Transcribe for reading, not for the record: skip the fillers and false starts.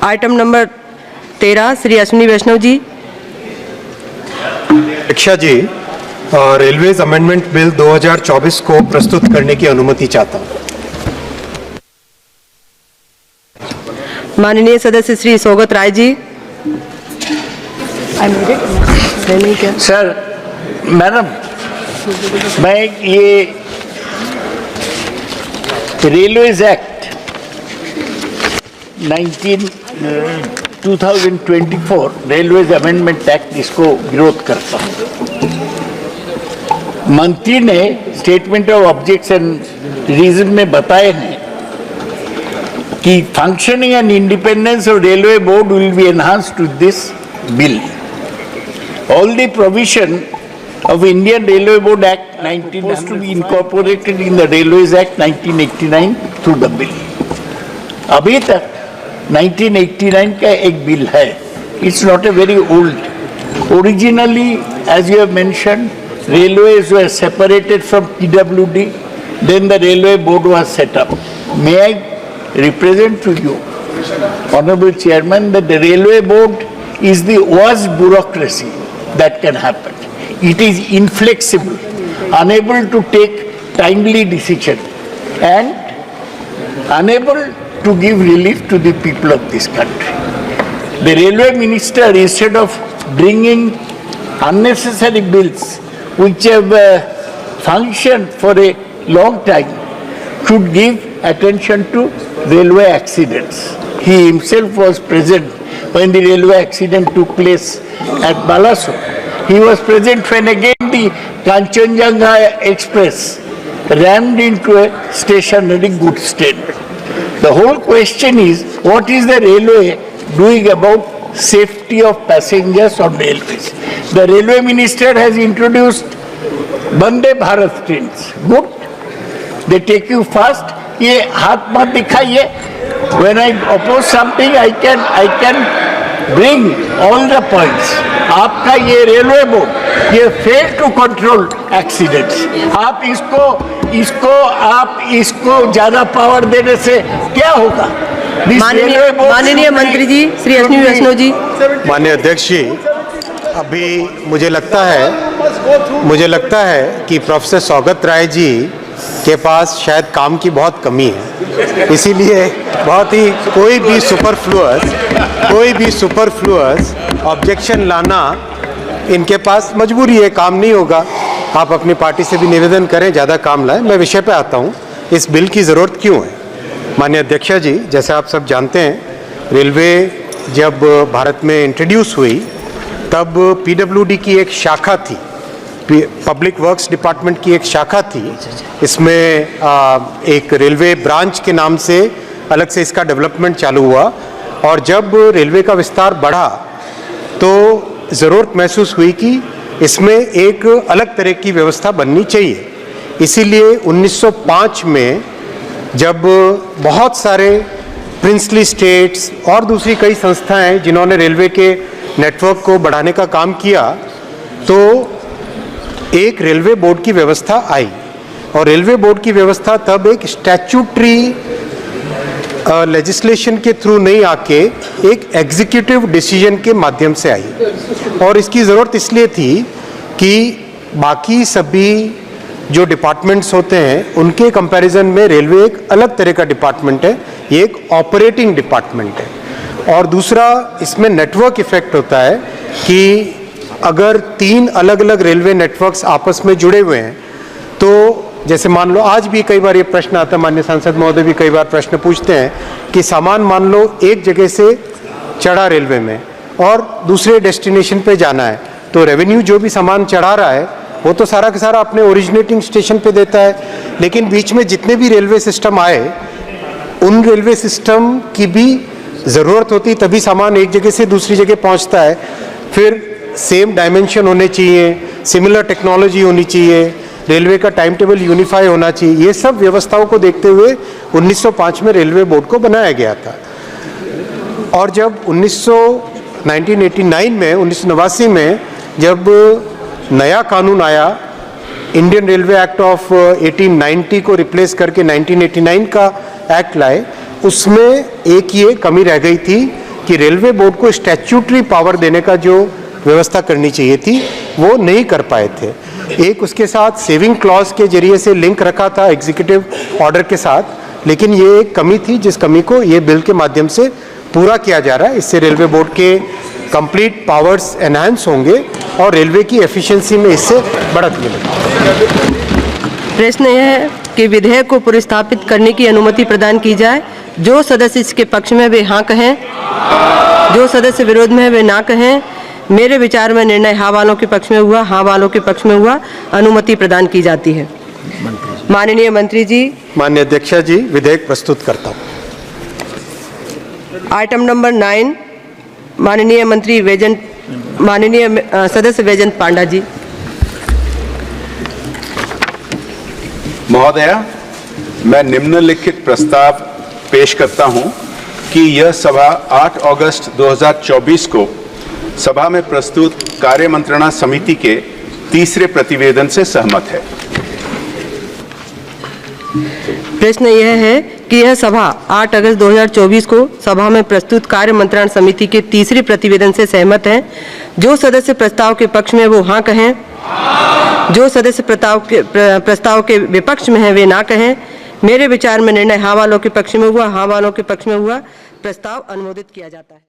Item number 13 Shri Ashwini वैष्णव जी। अध्यक्षा जी, railways amendment bill 2024 को प्रस्तुत करने की अनुमति चाहता हूं। माननीय सदस्य श्री सौगत राय जी। सर, मैडम, मैं ये railways act 2024 railways amendment act इसको विरोध करता हूँ। मंत्री ने स्टेटमेंट ऑफ ऑब्जेक्शन रीजन में बताए हैं कि functioning and independence of railway board will be enhanced to this bill. All the provision of Indian Railway Board Act 19 was to be incorporated in the Railways Act 1989 through the bill. अभी तक 1989 का एक bill है. It's not a very old. Originally, as you have mentioned, railways were separated from PWD. Then the Railway Board was set up. May I represent to you, Honorable Chairman, that the Railway Board is the worst bureaucracy that can happen. It is inflexible, unable to take timely decision, and unable to give relief to the people of this country. The railway minister, instead of bringing unnecessary bills which have functioned for a long time, should give attention to railway accidents. He himself was present when the railway accident took place at Balasore. He was present when again the Kanchenjunga Express rammed into a stationary goods train. The whole question is, what is the railway doing about safety of passengers on railways? The railway minister has introduced Vande Bharat trains. Good. They take you fast. ये हाथ मत दिखाइए. When I oppose something, I can bring all the points. आपका ये railway board ये fail to control accidents. आप इसको ज्यादा पावर देने से क्या होगा? माननीय मंत्री जी श्री अश्विनी वैष्णव जी। माननीय अध्यक्ष जी, अभी मुझे लगता है कि प्रोफेसर सौगत राय जी के पास शायद काम की बहुत कमी है, इसीलिए बहुत ही कोई भी सुपरफ्लुअस ऑब्जेक्शन लाना इनके पास मजबूरी है, काम नहीं होगा। आप अपनी पार्टी से भी निवेदन करें, ज़्यादा काम लाएं। मैं विषय पे आता हूँ, इस बिल की ज़रूरत क्यों है। माननीय अध्यक्षा जी, जैसे आप सब जानते हैं, रेलवे जब भारत में इंट्रोड्यूस हुई तब PWD की एक शाखा थी, पब्लिक वर्क्स डिपार्टमेंट की एक शाखा थी। इसमें एक रेलवे ब्रांच के नाम से अलग से इसका डेवलपमेंट चालू हुआ, और जब रेलवे का विस्तार बढ़ा तो ज़रूरत महसूस हुई कि इसमें एक अलग तरह की व्यवस्था बननी चाहिए। इसीलिए 1905 में जब बहुत सारे प्रिंसली स्टेट्स और दूसरी कई संस्थाएं जिन्होंने रेलवे के नेटवर्क को बढ़ाने का काम किया, तो एक रेलवे बोर्ड की व्यवस्था आई। और रेलवे बोर्ड की व्यवस्था तब एक स्टैट्यूटरी लेजिस्लेशन के थ्रू नहीं आके एक एग्जीक्यूटिव डिसीजन के माध्यम से आई। और इसकी ज़रूरत इसलिए थी कि बाकी सभी जो डिपार्टमेंट्स होते हैं उनके कंपैरिजन में रेलवे एक अलग तरह का डिपार्टमेंट है, ये एक ऑपरेटिंग डिपार्टमेंट है। और दूसरा, इसमें नेटवर्क इफेक्ट होता है कि अगर 3 अलग अलग रेलवे नेटवर्क्स आपस में जुड़े हुए हैं, तो जैसे मान लो, आज भी कई बार ये प्रश्न आता है, माननीय सांसद महोदय भी कई बार प्रश्न पूछते हैं कि सामान मान लो एक जगह से चढ़ा रेलवे में और दूसरे डेस्टिनेशन पे जाना है, तो रेवेन्यू जो भी सामान चढ़ा रहा है वो तो सारा का सारा अपने ओरिजिनेटिंग स्टेशन पे देता है, लेकिन बीच में जितने भी रेलवे सिस्टम आए उन रेलवे सिस्टम की भी ज़रूरत होती, तभी सामान एक जगह से दूसरी जगह पहुँचता है। फिर सेम डायमेंशन होने चाहिए, सिमिलर टेक्नोलॉजी होनी चाहिए, रेलवे का टाइम टेबल यूनिफाई होना चाहिए। ये सब व्यवस्थाओं को देखते हुए 1905 में रेलवे बोर्ड को बनाया गया था। और जब 1989 में जब नया कानून आया, इंडियन रेलवे एक्ट ऑफ 1890 को रिप्लेस करके 1989 का एक्ट लाए, उसमें एक ये कमी रह गई थी कि रेलवे बोर्ड को स्टैट्यूटरी पावर देने का जो व्यवस्था करनी चाहिए थी वो नहीं कर पाए थे। एक उसके साथ सेविंग क्लॉज के जरिए से लिंक रखा था एग्जीक्यूटिव ऑर्डर के साथ, लेकिन ये एक कमी थी जिस कमी को ये बिल के माध्यम से पूरा किया जा रहा है। इससे रेलवे बोर्ड के कंप्लीट पावर्स एनहांस होंगे और रेलवे की एफिशिएंसी में इससे बढ़त मिलेगी। प्रश्न यह है कि विधेयक को पुनर्स्थापित करने की अनुमति प्रदान की जाए। जो सदस्य इसके पक्ष में वे हाँ कहें, जो सदस्य विरोध में है वे ना कहें। मेरे विचार में निर्णय हाँ वालों के पक्ष में हुआ, हाँ वालों के पक्ष में हुआ, अनुमति प्रदान की जाती है। माननीय मंत्री जी। माननीय अध्यक्षा जी, विधेयक प्रस्तुत करता हूँ। आइटम नंबर 9, माननीय मंत्री माननीय सदस्य वैजयंत पांडा जी। महोदया, मैं निम्नलिखित प्रस्ताव पेश करता हूं कि यह सभा 8 अगस्त 2024 को सभा में प्रस्तुत कार्य मंत्रणा समिति के तीसरे प्रतिवेदन से सहमत है। प्रश्न यह है कि यह सभा 8 अगस्त 2024 को सभा में प्रस्तुत कार्य मंत्रणा समिति के तीसरे प्रतिवेदन से सहमत है। जो सदस्य प्रस्ताव के पक्ष में वो हाँ कहें, जो सदस्य प्रस्ताव के विपक्ष में है वे ना कहें। मेरे विचार में निर्णय हाँ वालों के पक्ष में हुआ, हाँ वालों के पक्ष में हुआ, प्रस्ताव अनुमोदित किया जाता है।